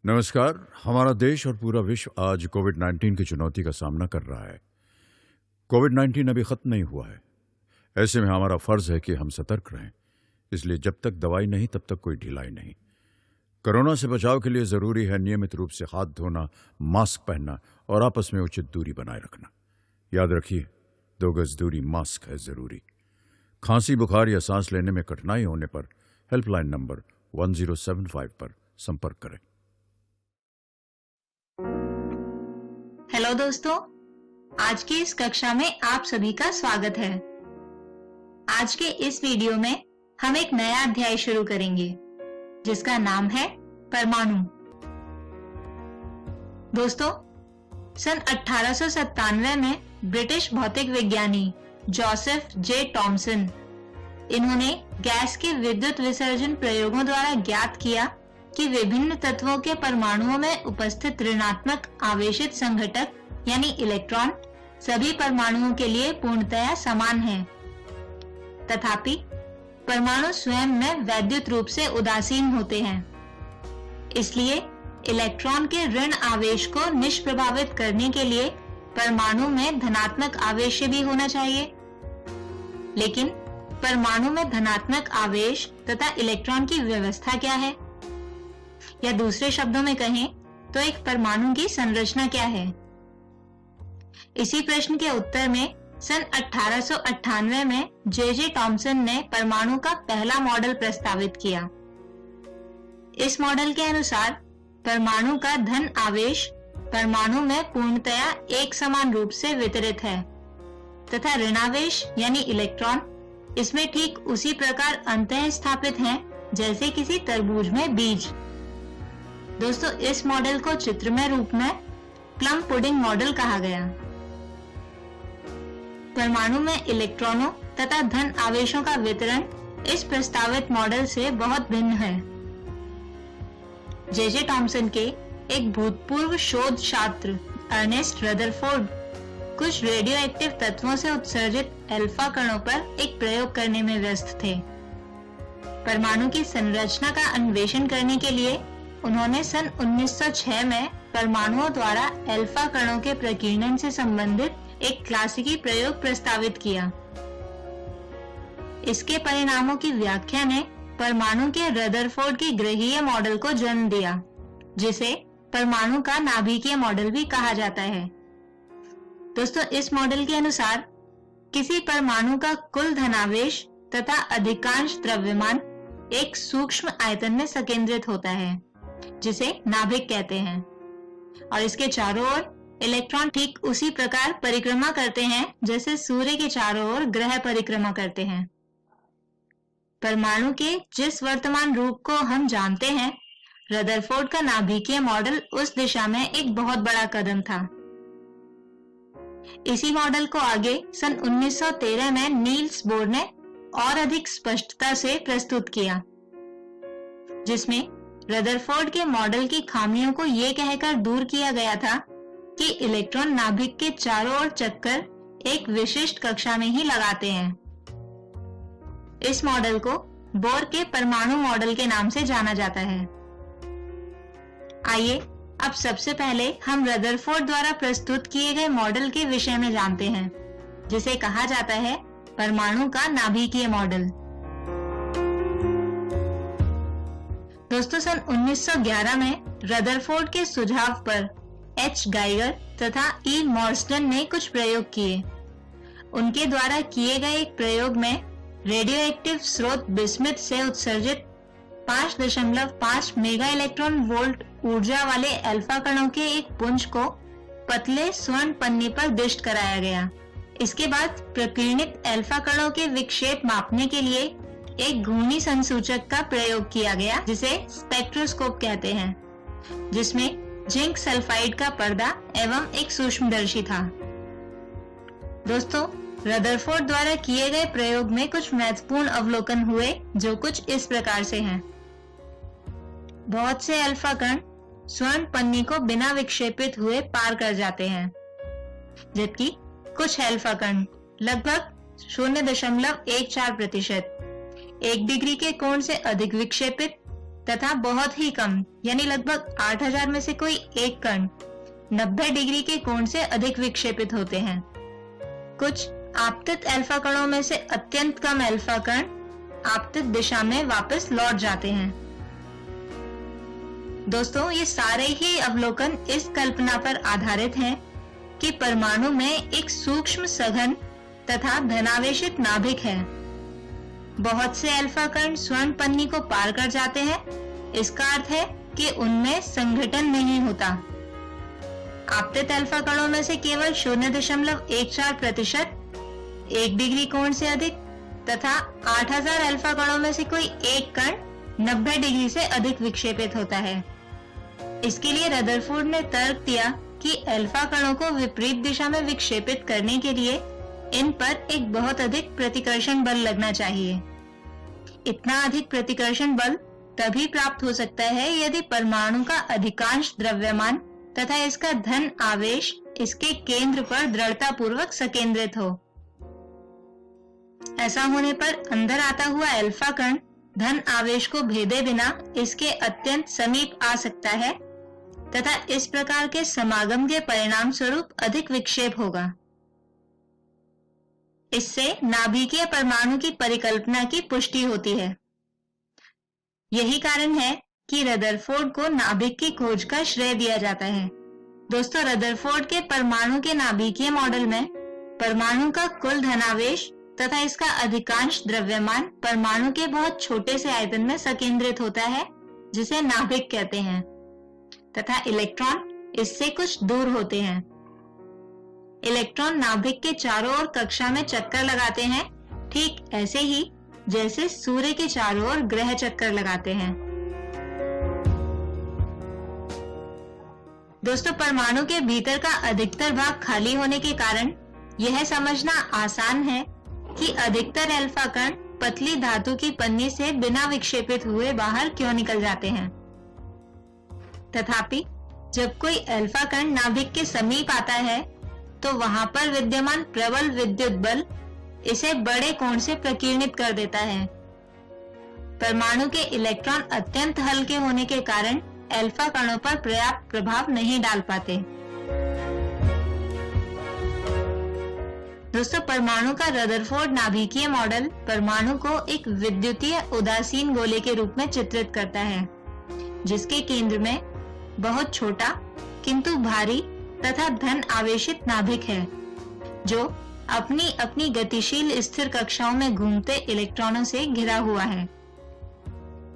नमस्कार। हमारा देश और पूरा विश्व आज कोविड-19 की चुनौती का सामना कर रहा है। कोविड-19 अभी खत्म नहीं हुआ है। ऐसे में हमारा फर्ज है कि हम सतर्क रहें। इसलिए जब तक दवाई नहीं तब तक कोई ढिलाई नहीं। कोरोना से बचाव के लिए जरूरी है नियमित रूप से हाथ धोना, मास्क पहनना और आपस में उचित दूरी बनाए रखना। याद रखिए, 2 गज दूरी मास्क है जरूरी। खांसी, बुखार या सांस लेने में कठिनाई होने पर हेल्पलाइन नंबर 1075 पर संपर्क करें। हेलो दोस्तों, आज की इस कक्षा में आप सभी का स्वागत है। आज के इस वीडियो में हम एक नया अध्याय शुरू करेंगे जिसका नाम है परमाणु। दोस्तों, सन 1897 में ब्रिटिश भौतिक विज्ञानी जोसेफ जे थॉमसन इन्होंने गैस के विद्युत विसर्जन प्रयोगों द्वारा ज्ञात किया कि विभिन्न तत्वों के परमाणुओं में उपस्थित ऋणात्मक आवेशित संघटक यानी इलेक्ट्रॉन सभी परमाणुओं के लिए पूर्णतया समान हैं। तथापि परमाणु स्वयं में वैद्युत रूप से उदासीन होते हैं। इसलिए इलेक्ट्रॉन के ऋण आवेश को निष्प्रभावित करने के लिए परमाणु में धनात्मक आवेश भी होना चाहिए। लेकिन परमाणु में धनात्मक आवेश तथा इलेक्ट्रॉन की व्यवस्था क्या है, या दूसरे शब्दों में कहें तो एक परमाणु की संरचना क्या है? इसी प्रश्न के उत्तर में सन 1898 में जे थॉमसन ने परमाणु का पहला मॉडल प्रस्तावित किया। इस मॉडल के अनुसार परमाणु का धन आवेश परमाणु में पूर्णतया एक समान रूप से वितरित है तथा ऋणावेश यानी इलेक्ट्रॉन इसमें ठीक उसी प्रकार अंतः स्थापित हैं जैसे किसी तरबूज में बीज। दोस्तों, इस मॉडल को चित्रमय रूप में प्लम पुडिंग मॉडल कहा गया। परमाणु में इलेक्ट्रॉनों तथा धन आवेशों का वितरण इस प्रस्तावित मॉडल से बहुत भिन्न है। जे थॉमसन के एक भूतपूर्व शोध छात्र अर्नेस्ट रदरफोर्ड कुछ रेडियोएक्टिव तत्वों से उत्सर्जित अल्फा कणों पर एक प्रयोग करने में व्यस्त थे। परमाणु की संरचना का अन्वेषण करने के लिए उन्होंने सन 1906 में परमाणुओं द्वारा अल्फा कणों के प्रकीर्णन से संबंधित एक क्लासिकी प्रयोग प्रस्तावित किया। इसके परिणामों की व्याख्या ने परमाणु के रदरफोर्ड की ग्रहीय मॉडल को जन्म दिया, जिसे परमाणु का नाभिकीय मॉडल भी कहा जाता है। दोस्तों, इस मॉडल के अनुसार किसी परमाणु का कुल धनावेश तथा अधिकांश द्रव्यमान एक सूक्ष्म आयतन में संकेंद्रित होता है जिसे नाभिक कहते हैं, और इसके चारों ओर इलेक्ट्रॉन ठीक उसी प्रकार परिक्रमा करते हैं जैसे सूर्य के चारों ओर ग्रह परिक्रमा करते हैं। परमाणु के जिस वर्तमान रूप को हम जानते हैं, रदरफोर्ड का नाभिकीय मॉडल उस दिशा में एक बहुत बड़ा कदम था। इसी मॉडल को आगे सन 1913 में नील्स बोर ने और अधिक स्पष्टता से प्रस्तुत किया, जिसमें रदरफोर्ड के मॉडल की खामियों को यह कहकर दूर किया गया था कि इलेक्ट्रॉन नाभिक के चारों ओर चक्कर एक विशिष्ट कक्षा में ही लगाते हैं। इस मॉडल को बोर के परमाणु मॉडल के नाम से जाना जाता है। आइए अब सबसे पहले हम रदरफोर्ड द्वारा प्रस्तुत किए गए मॉडल के विषय में जानते हैं, जिसे कहा जाता है परमाणु का नाभिकीय मॉडल। दोस्तों, सन 1911 में रदरफोर्ड के सुझाव पर एच गाइगर तथा ई मॉर्सडन ने कुछ प्रयोग किए। उनके द्वारा किए गए एक प्रयोग में रेडियोएक्टिव स्रोत बिस्मिथ से उत्सर्जित 5.5 मेगा इलेक्ट्रॉन वोल्ट ऊर्जा वाले अल्फा कणों के एक पुंज को पतले स्वर्ण पन्नी पर दिष्ट कराया गया। इसके बाद प्रकीर्णित अल्फा कणों के विक्षेप मापने के लिए एक घूर्णी संसूचक का प्रयोग किया गया, जिसे स्पेक्ट्रोस्कोप कहते हैं, जिसमें जिंक सल्फाइड का पर्दा एवं एक सूक्ष्मदर्शी था। दोस्तों, रदरफोर्ड द्वारा किए गए प्रयोग में कुछ महत्वपूर्ण अवलोकन हुए, जो कुछ इस प्रकार से हैं। बहुत से अल्फा कण स्वर्ण पन्नी को बिना विक्षेपित हुए पार कर जाते हैं, जबकि कुछ अल्फा कण लगभग 0.14% 1 डिग्री के कोण से अधिक विक्षेपित तथा बहुत ही कम यानी लगभग 8000 में से कोई एक कण 90 डिग्री के कोण से अधिक विक्षेपित होते हैं। कुछ आपतित अल्फा कणों में से अत्यंत कम अल्फा कण आपतित दिशा में वापस लौट जाते हैं। दोस्तों, ये सारे ही अवलोकन इस कल्पना पर आधारित हैं कि परमाणु में एक सूक्ष्म सघन तथा धनावेशित नाभिक है। बहुत से अल्फा कण स्वर्ण पन्नी को पार कर जाते हैं। इसका अर्थ है कि उनमें संघटन नहीं होता। आपतित अल्फा कणों में से केवल 0.14% 1 डिग्री कोण से अधिक तथा 8000 अल्फा कणों में से कोई एक कण 90 डिग्री से अधिक विक्षेपित होता है। इसके लिए रदरफोर्ड ने तर्क दिया कि अल्फा कणों को विपरीत दिशा में विक्षेपित करने के लिए इन पर एक बहुत अधिक प्रतिकर्षण बल लगना चाहिए। इतना अधिक प्रतिकर्षण बल तभी प्राप्त हो सकता है यदि परमाणु का अधिकांश द्रव्यमान तथा इसका धन आवेश इसके केंद्र पर दृढ़ता पूर्वक संकेंद्रित हो। ऐसा होने पर अंदर आता हुआ अल्फा कण धन आवेश को भेदे बिना इसके अत्यंत समीप आ सकता है तथा इस प्रकार के समागम के परिणाम स्वरूप अधिक विक्षेप होगा। इससे नाभिकीय परमाणु की परिकल्पना की पुष्टि होती है। यही कारण है कि रदरफोर्ड को नाभिक की खोज का श्रेय दिया जाता है। दोस्तों, रदरफोर्ड के परमाणु के नाभिकीय मॉडल में परमाणु का कुल धनावेश तथा इसका अधिकांश द्रव्यमान परमाणु के बहुत छोटे से आयतन में संकेंद्रित होता है, जिसे नाभिक कहते हैं, तथा इलेक्ट्रॉन इससे कुछ दूर होते हैं। इलेक्ट्रॉन नाभिक के चारों ओर कक्षा में चक्कर लगाते हैं, ठीक ऐसे ही जैसे सूर्य के चारों ओर ग्रह चक्कर लगाते हैं। दोस्तों, परमाणु के भीतर का अधिकतर भाग खाली होने के कारण यह समझना आसान है कि अधिकतर अल्फा कण पतली धातु की पन्नी से बिना विक्षेपित हुए बाहर क्यों निकल जाते हैं। तथापि जब कोई अल्फा कण नाभिक के समीप आता है तो वहां पर विद्यमान प्रबल विद्युत बल इसे बड़े कोण से प्रकीर्णित कर देता है। परमाणु के इलेक्ट्रॉन अत्यंत हल्के होने के कारण अल्फा कणों पर पर्याप्त प्रभाव नहीं डाल पाते। दोस्तों, परमाणु का रदरफोर्ड नाभिकीय मॉडल परमाणु को एक विद्युतीय उदासीन गोले के रूप में चित्रित करता है, जिसके केंद्र में बहुत छोटा किंतु भारी तथा धन आवेशित नाभिक है, जो अपनी अपनी गतिशील स्थिर कक्षाओं में घूमते इलेक्ट्रॉनों से घिरा हुआ है।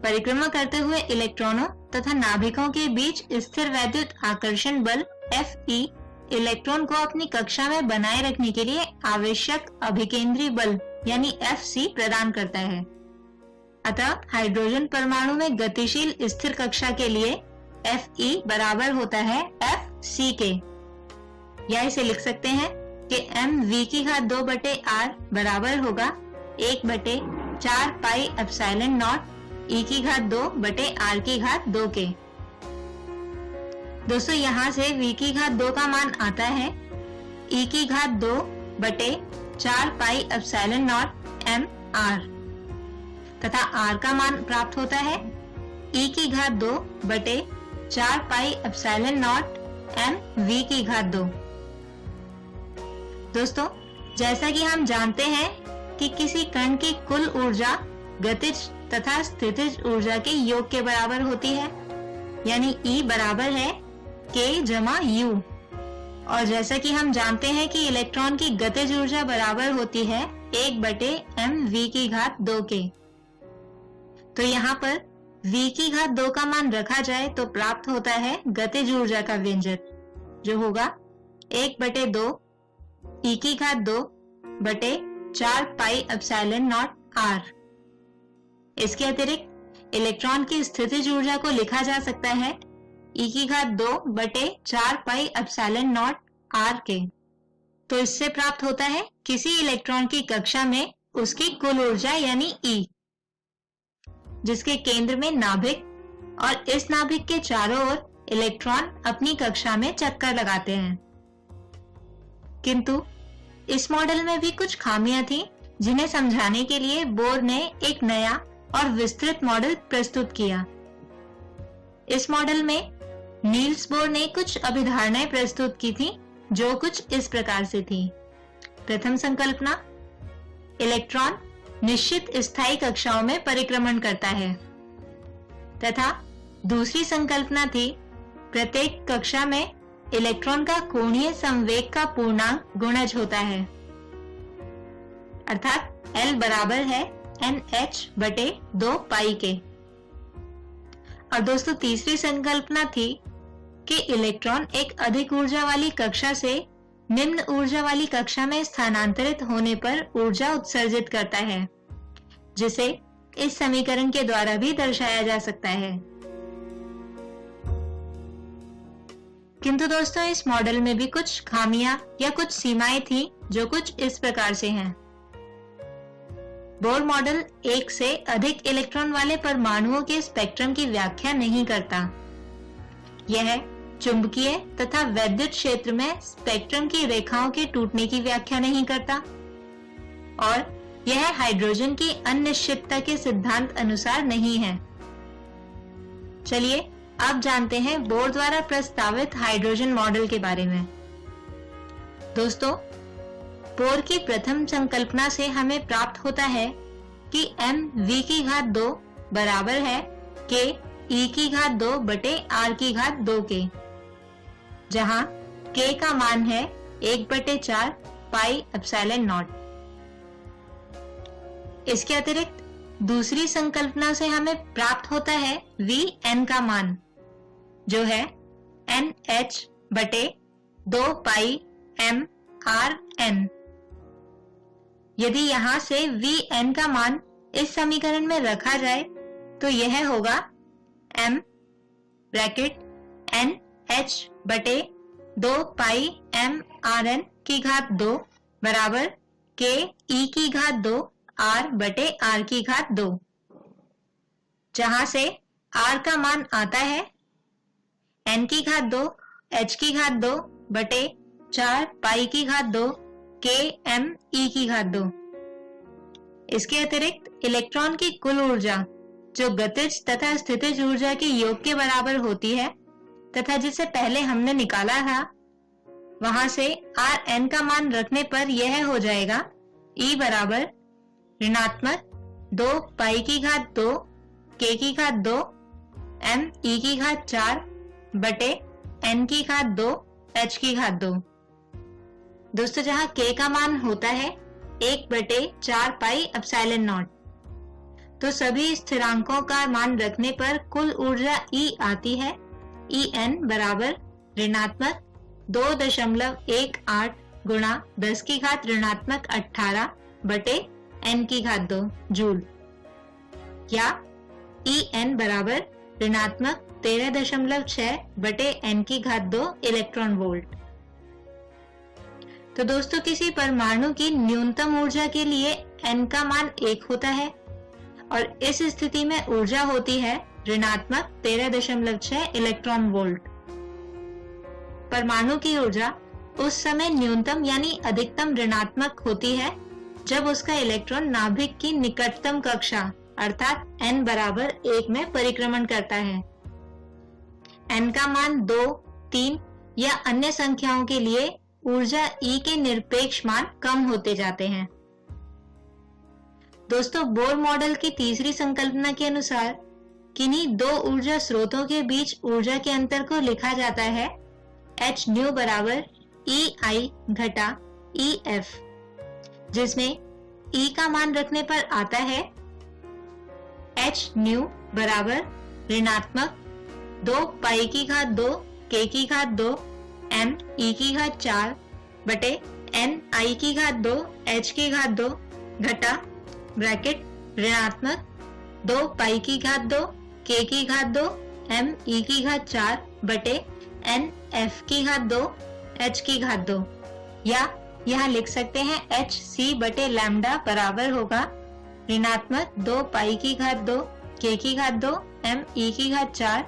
परिक्रमा करते हुए इलेक्ट्रॉनों तथा नाभिकों के बीच स्थिर वैद्युत आकर्षण बल Fe इलेक्ट्रॉन को अपनी कक्षा में बनाए रखने के लिए आवश्यक अभिकेंद्री बल यानी Fc प्रदान करता है। अतः हाइड्रोजन परमाणु में गतिशील स्थिर कक्षा के लिए Fe बराबर होता है Fc के, या इसे लिख सकते हैं कि mv²2/r बराबर होगा 1/4 पाई एप्सिलॉन नॉट e²2/r² के। दोस्तों, यहाँ से v² का मान आता है e²2/4 pi epsilon not mr तथा r का मान प्राप्त होता है e²2/4 pi epsilon not mv²2। दोस्तों, जैसा कि हम जानते हैं कि किसी कण की कुल ऊर्जा गतिज तथा स्थितिज ऊर्जा के योग के बराबर होती है, यानी E बराबर है K/U। और जैसा कि हम जानते हैं कि इलेक्ट्रॉन की गतिज ऊर्जा बराबर होती है 1/mv² के। तो यहाँ पर v² का मान रखा जाए तो प्राप्त होता है गतिज ऊर्जा का व्यंजक, जो होगा 1/2 e²2/4 pi epsilon not r। इसके अतिरिक्त इलेक्ट्रॉन की स्थितिज ऊर्जा को लिखा जा सकता है e²2/4 pi epsilon not r के। तो इससे प्राप्त होता है किसी इलेक्ट्रॉन की कक्षा में उसकी कुल ऊर्जा यानी E, जिसके केंद्र में नाभिक और इस नाभिक के चारों ओर इलेक्ट्रॉन अपनी कक्षा में चक्कर लगाते हैं। किंतु इस मॉडल में भी कुछ खामियां थी, जिन्हें समझाने के लिए बोर ने एक नया और विस्तृत मॉडल प्रस्तुत किया, इस मॉडल में नील्स बोर ने कुछ अभिधारणाएं प्रस्तुत की थी जो कुछ इस प्रकार से थी। प्रथम संकल्पना, इलेक्ट्रॉन निश्चित स्थायी कक्षाओं में परिक्रमण करता है, तथा दूसरी संकल्पना थी प्रत्येक कक्षा में इलेक्ट्रॉन का कोणीय संवेग का पूर्णांक गुणज होता है, अर्थात L बराबर है NH/2 पाई के। और दोस्तों तीसरी संकल्पना थी कि इलेक्ट्रॉन एक अधिक ऊर्जा वाली कक्षा से निम्न ऊर्जा वाली कक्षा में स्थानांतरित होने पर ऊर्जा उत्सर्जित करता है, जिसे इस समीकरण के द्वारा भी दर्शाया जा सकता है। किंतु दोस्तों इस मॉडल में भी कुछ खामियां या कुछ सीमाएं थी जो कुछ इस प्रकार से हैं। बोर मॉडल एक से अधिक इलेक्ट्रॉन वाले परमाणुओं के स्पेक्ट्रम की व्याख्या नहीं करता। यह चुंबकीय तथा वैद्युत क्षेत्र में स्पेक्ट्रम की रेखाओं के टूटने की व्याख्या नहीं करता, और यह हाइड्रोजन की अनिश्चितता के सिद्धांत अनुसार नहीं है। चलिए अब जानते हैं बोर द्वारा प्रस्तावित हाइड्रोजन मॉडल के बारे में। दोस्तों बोर की प्रथम संकल्पना से हमें प्राप्त होता है कि mv² बराबर है ke⁻²r⁻² के, जहां k का मान है 1/4 पाई एप्सिलॉन नॉट। इसके अतिरिक्त दूसरी संकल्पना से हमें प्राप्त होता है Vn का मान, जो है NH/2 पाई mRn। यदि यहां से Vn का मान इस समीकरण में रखा जाए तो यह होगा m(NH/2 पाई mRn⁻² बराबर ke⁻² r/r², जहां से r का मान आता है n⁻² h⁻² बटे 4 पाई⁻² kme⁻²। इसके अतिरिक्त इलेक्ट्रॉन की कुल ऊर्जा जो गतिज तथा स्थितिज ऊर्जा के योग के बराबर होती है तथा जिसे पहले हमने निकाला था, वहां से Rn का मान रखने पर यह हो जाएगा E बराबर -2 पाई⁻² k⁻² me⁻4 बटे n⁻² h⁻²। दोस्तों जहां k का मान होता है 1/4 पाई एप्सिलॉन नॉट, तो सभी स्थिरांकों का मान रखने पर कुल ऊर्जा E आती है En बराबर -2.18 गुणा 10⁻18 बटे n⁻² जूल, या En बराबर -13.6 बटे n⁻² इलेक्ट्रॉन वोल्ट। तो दोस्तों किसी परमाणु की न्यूनतम ऊर्जा के लिए n का मान 1 होता है, और इस स्थिति में ऊर्जा होती है -13.6 इलेक्ट्रॉन वोल्ट। परमाणु की ऊर्जा उस समय न्यूनतम यानी अधिकतम ऋणात्मक होती है जब उसका इलेक्ट्रॉन नाभिक की निकटतम कक्षा अर्थात n बराबर 1 में परिक्रमण करता है। n का मान 2, 3 या अन्य संख्याओं के लिए ऊर्जा E के निरपेक्ष मान कम होते जाते हैं। दोस्तों बोर मॉडल की तीसरी संकल्पना के अनुसार किन्हीं दो ऊर्जा स्रोतों के बीच ऊर्जा के अंतर को लिखा जाता है hν बराबर EI घटा EF, जिसमें E का मान रखने पर आता है hν बराबर -2 पाई⁻² k⁻² me⁻4 बटे ni⁻² h⁻² घटा -2 पाई⁻² k⁻² me⁻4 बटे nf⁻² h⁻², या यहाँ लिख सकते हैं hc बटे लैम्डा बराबर होगा -2 पाई⁻² k⁻² me⁻4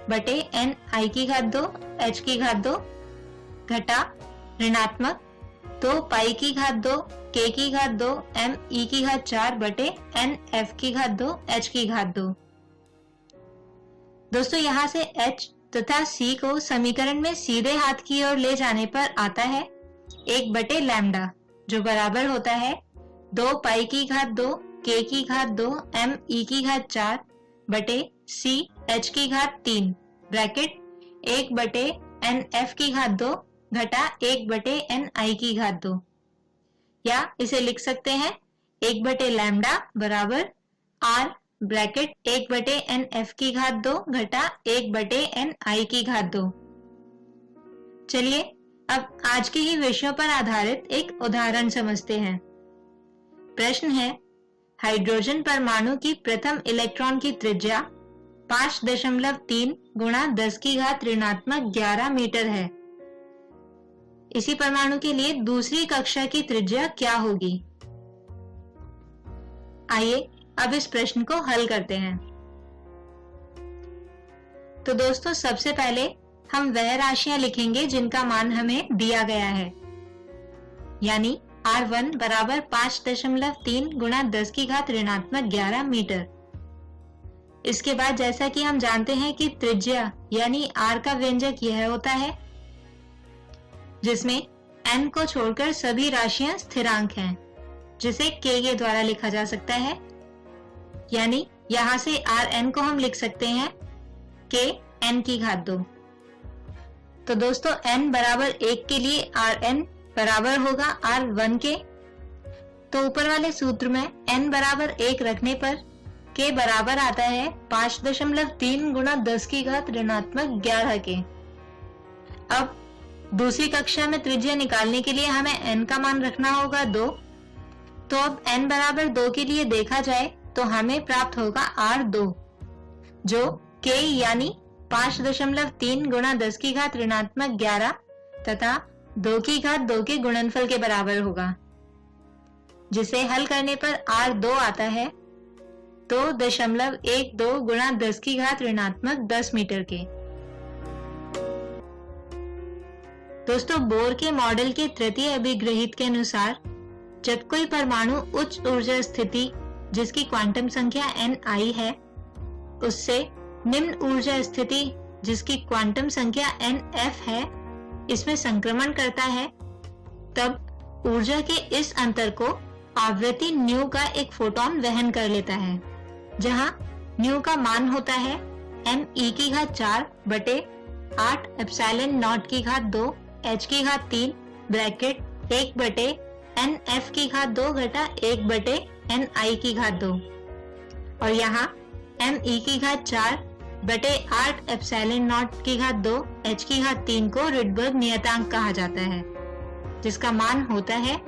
बटे ni⁻² h⁻² घटा -2 पाई⁻² k⁻² me⁻4 बटे nf⁻² h⁻²। दोस्तों यहाँ से H तथा C को समीकरण में सीधे हाथ की ओर ले जाने पर आता है 1/लैम्डा, जो बराबर होता है 2 पाई की घात 2 K की घात 2 M E की घात 4 बटे C H की घात 3 ब्रैकेट 1/n F की घात 2 घटा 1/n I की घात 2, या इसे लिख सकते हैं 1/लैम्डा बराबर R ब्रैकेट 1/n F की घात 2 घटा 1/n I की घात 2। चलिए अब आज के ही विषयों पर आधारित एक उदाहरण समझते हैं। प्रश्न है, हाइड्रोजन परमाणु की प्रथम इलेक्ट्रॉन की त्रिज्या 5.3 गुणा 10 की घात ऋणात्मक 11 मीटर है। इसी परमाणु के लिए दूसरी कक्षा की त्रिज्या क्या होगी? आइए अब इस प्रश्न को हल करते हैं। तो दोस्तों सबसे पहले हम वह राशियां लिखेंगे जिनका मान हमें दिया गया है, यानी R1 बराबर 5.3 गुणा 10 की घात ऋणात्मक 11 मीटर। इसके बाद जैसा कि हम जानते हैं कि त्रिज्या यानी R का व्यंजक यह होता है जिसमें n को छोड़कर सभी राशियां स्थिरांक हैं, जिसे k के द्वारा लिखा जा सकता है, यानी यहां से Rn को हम लिख सकते हैं k n की घात 2। तो दोस्तों n बराबर 1 के लिए Rn बराबर होगा R1 के। तो ऊपर वाले सूत्र में n बराबर 1 रखने पर k बराबर आता है 5.3 गुणा 10 की घात ऋणात्मक 11 के। अब दूसरी कक्षा में त्रिज्या निकालने के लिए हमें n का मान रखना होगा 2। तो अब n बराबर 2 के लिए देखा जाए तो हमें प्राप्त होगा R2, जो k यानी 5.3 गुणा 10 की घात ऋणात्मक 11 तथा 2 की घात 2 के गुणनफल के बराबर होगा, जिसे हल करने पर R2 आता है 2.12 गुणा 10 की घात ऋणात्मक 10 मीटर के। दोस्तों बोर के मॉडल के तृतीय अभिग्रहित के अनुसार जब कोई परमाणु उच्च ऊर्जा स्थिति जिसकी क्वांटम संख्या Ni है उससे निम्न ऊर्जा स्थिति जिसकी क्वांटम संख्या Nf है इसमें संक्रमण करता है, तब ऊर्जा के इस अंतर को आवृत्ति न्यू का एक फोटोन वहन कर लेता है, जहां न्यू का मान होता है me की घात 4 बटे 8 एप्सिलॉन नॉट की घात 2 h की घात 3 ब्रैकेट 1 बटे nf की घात 2 घटा 1 बटे ni की घात 2, और यहाँ me की घात 4 बटे 8 एप्सिलॉन नॉट की घात 2 h की घात 3 को रिडबर्ग नियतांक कहा जाता है, जिसका मान होता है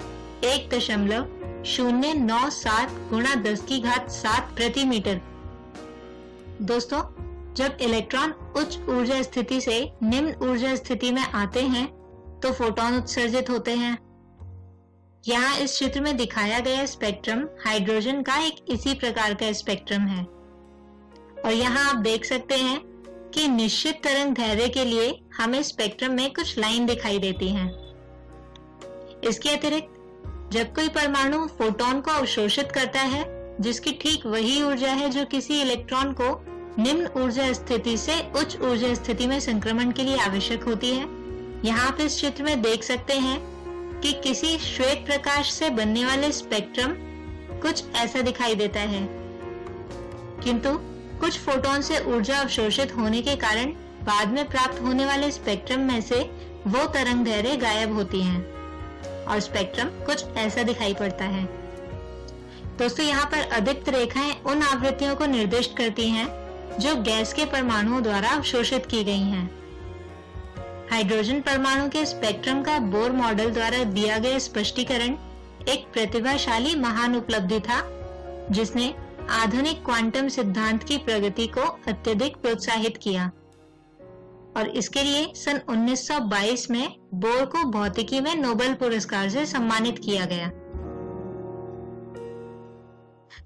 1.097 गुणा 10 की घात 7 प्रति मीटर। दोस्तों जब इलेक्ट्रॉन उच्च ऊर्जा स्थिति से निम्न ऊर्जा स्थिति में आते हैं तो फोटोन उत्सर्जित होते हैं। यहाँ इस चित्र में दिखाया गया स्पेक्ट्रम हाइड्रोजन का एक इसी प्रकार का स्पेक्ट्रम है, और यहाँ आप देख सकते हैं कि निश्चित तरंग दैर्ध्य के लिए हमें स्पेक्ट्रम में कुछ लाइन दिखाई देती हैं। इसके अतिरिक्त जब कोई परमाणु फोटोन को अवशोषित करता है जिसकी ठीक वही ऊर्जा है जो किसी इलेक्ट्रॉन को निम्न ऊर्जा स्थिति से उच्च ऊर्जा स्थिति में संक्रमण के लिए आवश्यक होती है, यहाँ आप इस चित्र में देख सकते हैं कि किसी श्वेत प्रकाश से बनने वाले स्पेक्ट्रम कुछ ऐसा दिखाई देता है, किंतु कुछ फोटोन से ऊर्जा अवशोषित होने के कारण बाद में प्राप्त होने वाले स्पेक्ट्रम में से वो तरंग दैर्ध्य गायब होती हैं और स्पेक्ट्रम कुछ ऐसा दिखाई पड़ता है। दोस्तों यहाँ पर अधिक रेखाएं उन आवृत्तियों को निर्दिष्ट करती हैं जो गैस के परमाणुओं द्वारा अवशोषित की गई हैं। हाइड्रोजन परमाणु के स्पेक्ट्रम का बोर मॉडल द्वारा दिया गया स्पष्टीकरण एक प्रतिभाशाली महान उपलब्धि था, जिसने आधुनिक क्वांटम सिद्धांत की प्रगति को अत्यधिक प्रोत्साहित किया, और इसके लिए सन 1922 में बोर को भौतिकी में नोबेल पुरस्कार से सम्मानित किया गया।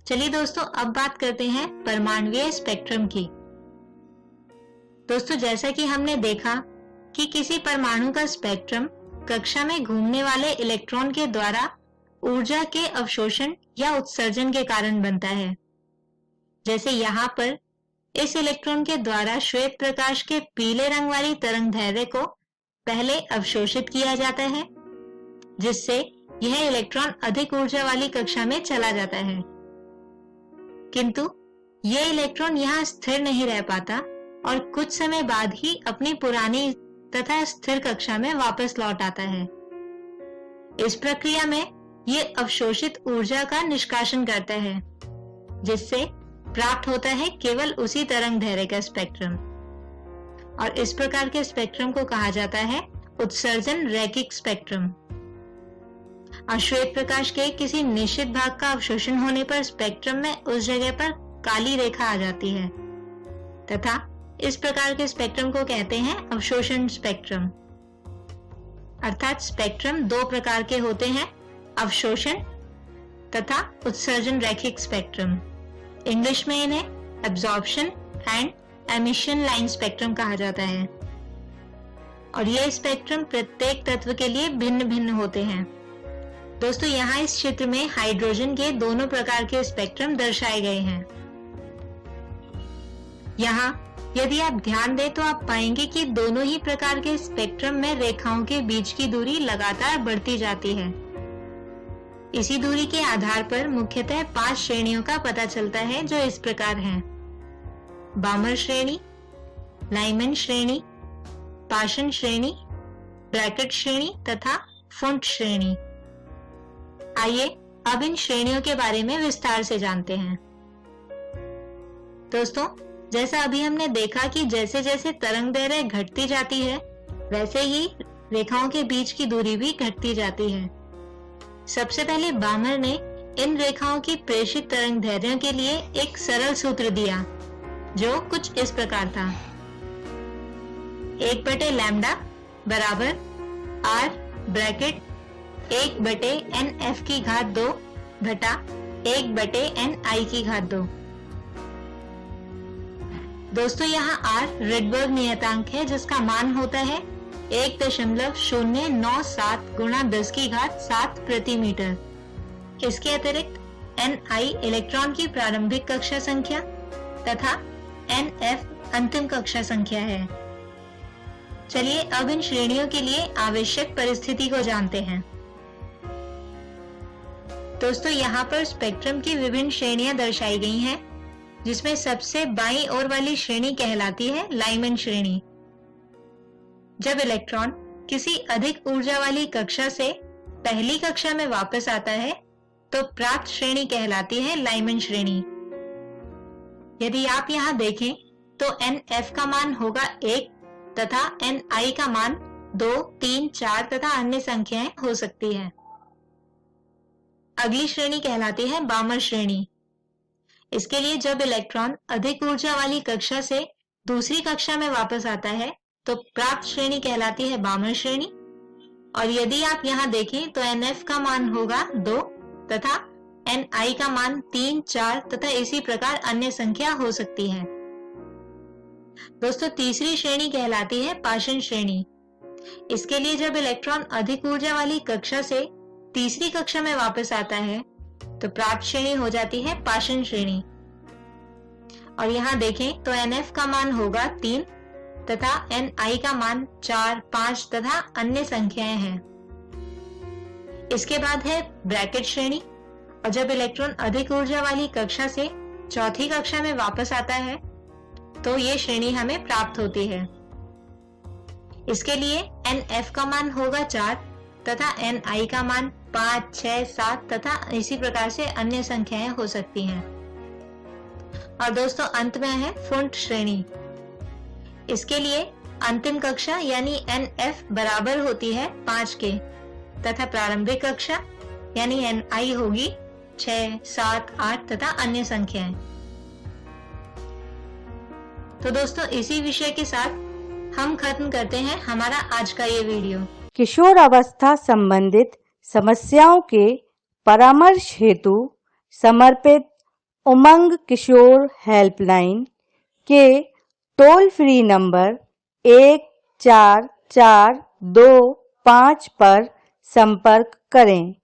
चलिए दोस्तों अब बात करते हैं परमाणुीय स्पेक्ट्रम की। दोस्तों जैसा कि हमने देखा कि किसी परमाणु का स्पेक्ट्रम कक्षा में घूमने वाले इलेक्ट्रॉन के द्वारा ऊर्जा के अवशोषण या उत्सर्जन के कारण बनता है। जैसे यहाँ पर इस इलेक्ट्रॉन के द्वारा श्वेत प्रकाश के पीले रंग वाली तरंगदैर्घ्य को पहले अवशोषित किया जाता है, जिससे यह इलेक्ट्रॉन अधिक ऊर्जा वाली कक्षा में चला जाता है। किंतु यह इलेक्ट्रॉन यहाँ स्थिर नहीं रह पाता और कुछ समय बाद ही अपनी पुरानी तथा स्थिर कक्षा में वापस लौट आता है। इस प्रक्रिया में यह अवशोषित ऊर्जा का निष्कासन करता है, जिससे प्राप्त होता है केवल उसी तरंगदैर्घ्य का स्पेक्ट्रम, और इस प्रकार के स्पेक्ट्रम को कहा जाता है उत्सर्जन रैखिक स्पेक्ट्रम। और श्वेत प्रकाश के किसी निश्चित भाग का अवशोषण होने पर स्पेक्ट्रम में उस जगह पर काली रेखा आ जाती है तथा इस प्रकार के स्पेक्ट्रम को कहते हैं अवशोषण स्पेक्ट्रम। अर्थात स्पेक्ट्रम दो प्रकार के होते हैं, अवशोषण तथा उत्सर्जन रैखिक स्पेक्ट्रम। इंग्लिश में इन्हें absorption and emission line spectrum कहा जाता है। और ये स्पेक्ट्रम प्रत्येक तत्व के लिए भिन्न भिन्न होते हैं। दोस्तों, यहाँ इस चित्र में हाइड्रोजन के दोनों प्रकार के स्पेक्ट्रम दर्शाए गए हैं। यहाँ यदि आप ध्यान दें तो आप पाएंगे कि दोनों ही प्रकार के स्पेक्ट्रम में रेखाओं के बीच की दूरी लगातार बढ़ती जाती है। इसी दूरी के आधार पर मुख्यतः 5 श्रेणियों का पता चलता है, जो इस प्रकार हैं: बामर श्रेणी, लाइमैन श्रेणी, पाशन श्रेणी, ब्रैकेट श्रेणी तथा फुंट श्रेणी। आइए अब इन श्रेणियों के बारे में विस्तार से जानते हैं। दोस्तों, जैसा अभी हमने देखा कि जैसे जैसे तरंगदैर्घ्य घटती जाती है, वैसे ही रेखाओं के बीच की दूरी भी घटती जाती है। सबसे पहले बामर ने इन रेखाओं की प्रेषित तरंगदैर्घ्यों के लिए एक सरल सूत्र दिया, जो कुछ इस प्रकार था: 1/लैम्डा बराबर r ब्रैकेट 1/nf² घटा 1/ni²। दोस्तों, यहाँ r रिडबर्ग नियतांक है, जिसका मान होता है 1.097 × 10⁷ प्रति मीटर। इसके अतिरिक्त ni इलेक्ट्रॉन की प्रारंभिक कक्षा संख्या तथा nf अंतिम कक्षा संख्या है। चलिए अब इन श्रेणियों के लिए आवश्यक परिस्थिति को जानते हैं। दोस्तों, यहाँ पर स्पेक्ट्रम की विभिन्न श्रेणियां दर्शाई गई हैं, जिसमें सबसे बाईं ओर वाली श्रेणी कहलाती है लाइमैन श्रेणी। जब इलेक्ट्रॉन किसी अधिक ऊर्जा वाली कक्षा से पहली कक्षा में वापस आता है, तो प्राप्त श्रेणी कहलाती है लाइमैन श्रेणी। यदि आप यहाँ देखें तो nf का मान होगा 1 तथा ni का मान 2, 3, 4 तथा अन्य संख्याएं हो सकती है। अगली श्रेणी कहलाती है बामर श्रेणी। इसके लिए जब इलेक्ट्रॉन अधिक ऊर्जा वाली कक्षा से दूसरी कक्षा में वापस आता है, तो प्राप्त श्रेणी कहलाती है बामर श्रेणी। और यदि आप यहाँ देखें तो nf का मान होगा 2 तथा ni का मान 3, 4 तथा इसी प्रकार अन्य संख्या हो सकती है। दोस्तों, तीसरी श्रेणी कहलाती है पाशन श्रेणी। इसके लिए जब इलेक्ट्रॉन अधिक ऊर्जा वाली कक्षा से तीसरी कक्षा में वापस आता है, तो प्राप्त श्रेणी हो जाती है पाशन श्रेणी। और यहाँ देखें तो nf का मान होगा 3 तथा ni का मान 4, 5 तथा अन्य संख्याएं हैं। इसके बाद है ब्रैकेट श्रेणी, और जब इलेक्ट्रॉन अधिक ऊर्जा वाली कक्षा से चौथी कक्षा में वापस आता है, तो ये श्रेणी हमें प्राप्त होती है। इसके लिए nf का मान होगा 4 तथा ni का मान 5, 6, 7 तथा इसी प्रकार से अन्य संख्याएं हो सकती हैं। और दोस्तों, अंत में है फुंट श्रेणी। इसके लिए अंतिम कक्षा यानी nf बराबर होती है 5 के तथा प्रारंभिक कक्षा यानी ni होगी 6, 7, 8 तथा अन्य संख्याएं। तो दोस्तों, इसी विषय के साथ हम खत्म करते हैं हमारा आज का ये वीडियो। किशोर अवस्था संबंधित समस्याओं के परामर्श हेतु समर्पित उमंग किशोर हेल्पलाइन के टोल फ्री नंबर 144225 पर संपर्क करें।